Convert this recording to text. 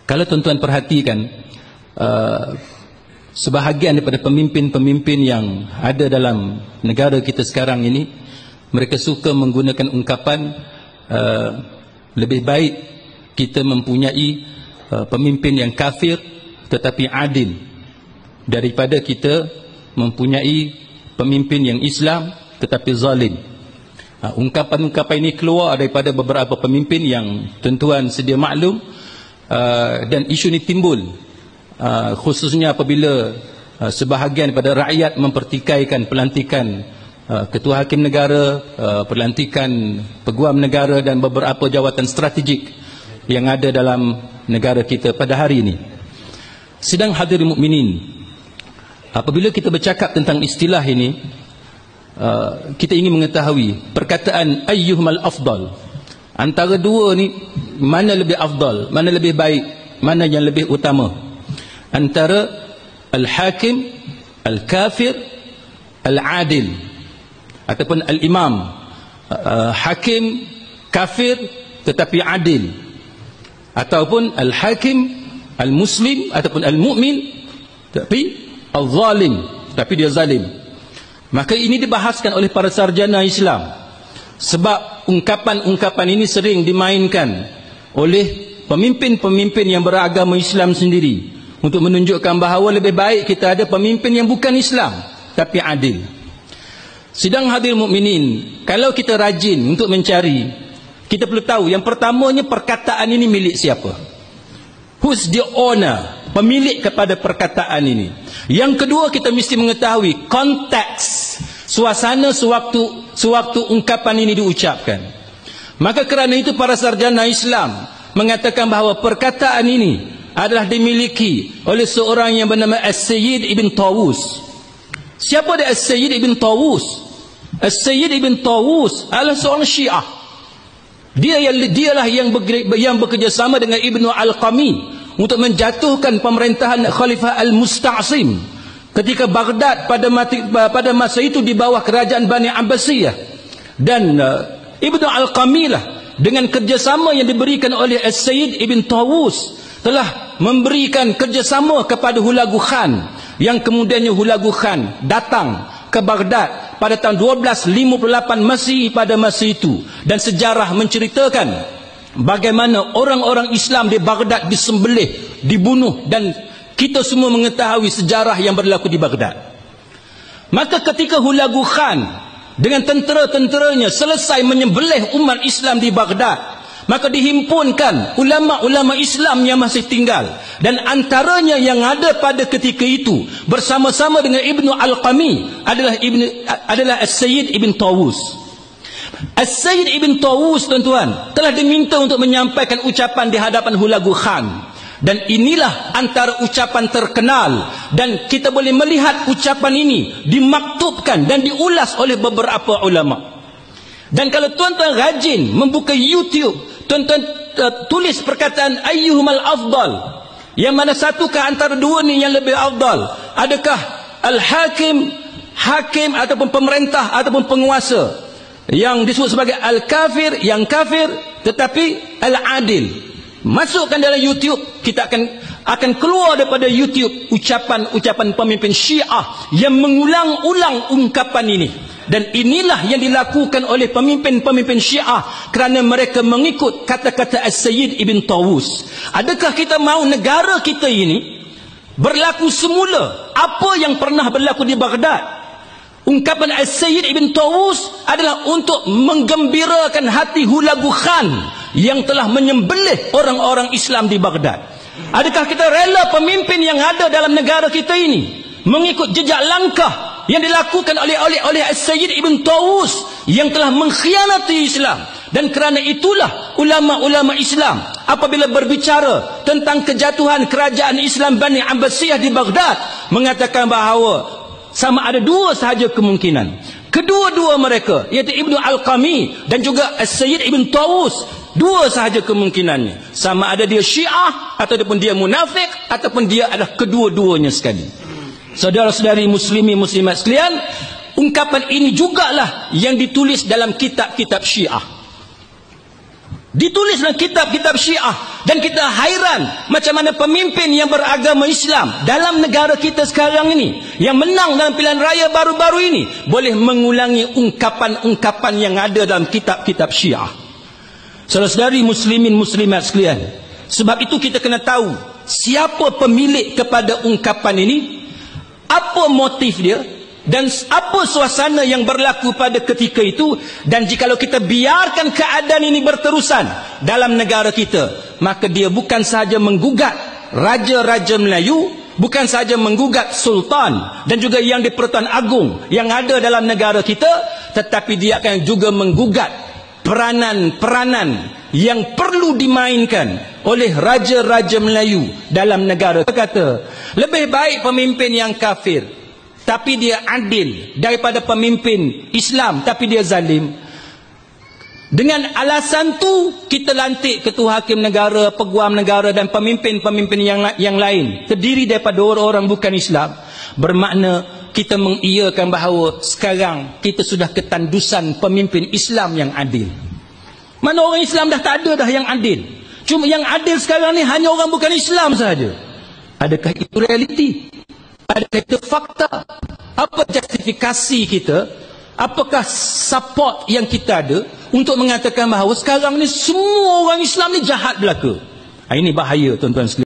Kalau tuan-tuan perhatikan, sebahagian daripada pemimpin-pemimpin yang ada dalam negara kita sekarang ini, mereka suka menggunakan ungkapan lebih baik kita mempunyai pemimpin yang kafir tetapi adil daripada kita mempunyai pemimpin yang Islam tetapi zalim. Ungkapan-ungkapan ini keluar daripada beberapa pemimpin yang tuan-tuan sedia maklum, dan isu ini timbul khususnya apabila sebahagian daripada rakyat mempertikaikan pelantikan ketua hakim negara, pelantikan peguam negara dan beberapa jawatan strategik yang ada dalam negara kita pada hari ini. Sedang hadirin mukminin, apabila kita bercakap tentang istilah ini, kita ingin mengetahui perkataan ayyuhmal afdal. Antara dua ni, mana lebih afdal, mana lebih baik, mana yang lebih utama? Antara al-hakim, al-kafir, al-adil, ataupun al-imam, hakim kafir tetapi adil, ataupun al-hakim al-muslim ataupun al-mu'min tapi al-zalim, tapi dia zalim. Maka ini dibahaskan oleh para sarjana Islam, sebab ungkapan-ungkapan ini sering dimainkan oleh pemimpin-pemimpin yang beragama Islam sendiri untuk menunjukkan bahawa lebih baik kita ada pemimpin yang bukan Islam tapi adil. Sidang hadir mukminin, kalau kita rajin untuk mencari, kita perlu tahu yang pertamanya perkataan ini milik siapa? Who's the owner? Pemilik kepada perkataan ini. Yang kedua, kita mesti mengetahui konteks, suasana sewaktu ungkapan ini diucapkan. Maka kerana itu para sarjana Islam mengatakan bahawa perkataan ini adalah dimiliki oleh seorang yang bernama As-Sayyid Ibn Tawus. Siapa dia As-Sayyid Ibn Tawus? As-Sayyid Ibn Tawus adalah seorang Syiah. Dialah yang bekerjasama dengan Ibnu Al-Qami untuk menjatuhkan pemerintahan Khalifah Al-Musta'sim ketika Baghdad pada masa itu di bawah kerajaan Bani Abbasiyah. Dan Ibnu Al-Qami lah dengan kerjasama yang diberikan oleh As-Sayyid Ibn Tawus telah memberikan kerjasama kepada Hulagu Khan, yang kemudiannya Hulagu Khan datang ke Baghdad pada tahun 1258 Masih pada masa itu. Dan sejarah menceritakan bagaimana orang-orang Islam di Baghdad disembelih, dibunuh, dan kita semua mengetahui sejarah yang berlaku di Baghdad. Maka ketika Hulagu Khan dengan tentera-tenteranya selesai menyembelih umat Islam di Baghdad, maka dihimpunkan ulama-ulama Islam yang masih tinggal, dan antaranya yang ada pada ketika itu bersama-sama dengan Ibnu Al-Qami adalah As-Sayyid Ibn Tawus. As-Sayyid Ibn Tawus, tuan-tuan, telah diminta untuk menyampaikan ucapan di hadapan Hulagu Khan, dan inilah antara ucapan terkenal, dan kita boleh melihat ucapan ini dimaktubkan dan diulas oleh beberapa ulama. Dan kalau tuan-tuan rajin membuka YouTube, tuan-tuan tulis perkataan ayyuhumal afdal, yang mana satukah antara dua ni yang lebih afdal? Adakah al-hakim, hakim ataupun pemerintah ataupun penguasa yang disebut sebagai al-kafir, yang kafir tetapi al-adil? Masukkan dalam YouTube, kita akan keluar daripada YouTube ucapan-ucapan pemimpin Syiah yang mengulang-ulang ungkapan ini. Dan inilah yang dilakukan oleh pemimpin-pemimpin Syiah kerana mereka mengikut kata-kata As-Sayyid Ibn Tawus. Adakah kita mahu negara kita ini berlaku semula apa yang pernah berlaku di Baghdad? Ungkapan As-Sayyid Ibn Tawus adalah untuk menggembirakan hati Hulagu Khan yang telah menyembelih orang-orang Islam di Baghdad. Adakah kita rela pemimpin yang ada dalam negara kita ini mengikut jejak langkah yang dilakukan oleh As-Sayyid Ibn Tawus yang telah mengkhianati Islam? Dan kerana itulah ulama-ulama Islam apabila berbicara tentang kejatuhan kerajaan Islam Bani Abbasiyah di Baghdad mengatakan bahawa sama ada dua sahaja kemungkinan. Kedua-dua mereka, iaitu Ibnu Al-Qami dan juga As-Sayyid Ibn Tawus, dua sahaja kemungkinannya. Sama ada dia Syiah ataupun dia munafik ataupun dia adalah kedua-duanya sekali. Saudara-saudari muslimi muslimat sekalian, ungkapan ini jugalah yang ditulis dalam kitab-kitab Syiah. Ditulis dalam kitab-kitab Syiah Dan kita hairan macam mana pemimpin yang beragama Islam dalam negara kita sekarang ini, yang menang dalam pilihan raya baru-baru ini, boleh mengulangi ungkapan-ungkapan yang ada dalam kitab-kitab Syiah. Saudara-saudari muslimin muslimat sekalian, sebab itu kita kena tahu siapa pemilik kepada ungkapan ini, apa motif dia, dan apa suasana yang berlaku pada ketika itu. Dan jikalau kita biarkan keadaan ini berterusan dalam negara kita, maka dia bukan sahaja menggugat raja-raja Melayu, bukan sahaja menggugat sultan dan juga yang di Pertuan Agong yang ada dalam negara kita, tetapi dia akan juga menggugat peranan-peranan yang perlu dimainkan oleh raja-raja Melayu dalam negara. Kata, lebih baik pemimpin yang kafir tapi dia adil daripada pemimpin Islam tapi dia zalim. Dengan alasan tu kita lantik ketua hakim negara, peguam negara dan pemimpin-pemimpin yang lain terdiri daripada orang-orang bukan Islam. Bermakna kita mengiyakan bahawa sekarang kita sudah ketandusan pemimpin Islam yang adil. Mana orang Islam dah tak ada dah yang adil. Cuma yang adil sekarang ni hanya orang bukan Islam sahaja. Adakah itu realiti? Adakah itu fakta? Apa justifikasi kita? Apakah support yang kita ada untuk mengatakan bahawa sekarang ni semua orang Islam ni jahat belaka? Ini bahaya tuan-tuan sekalian.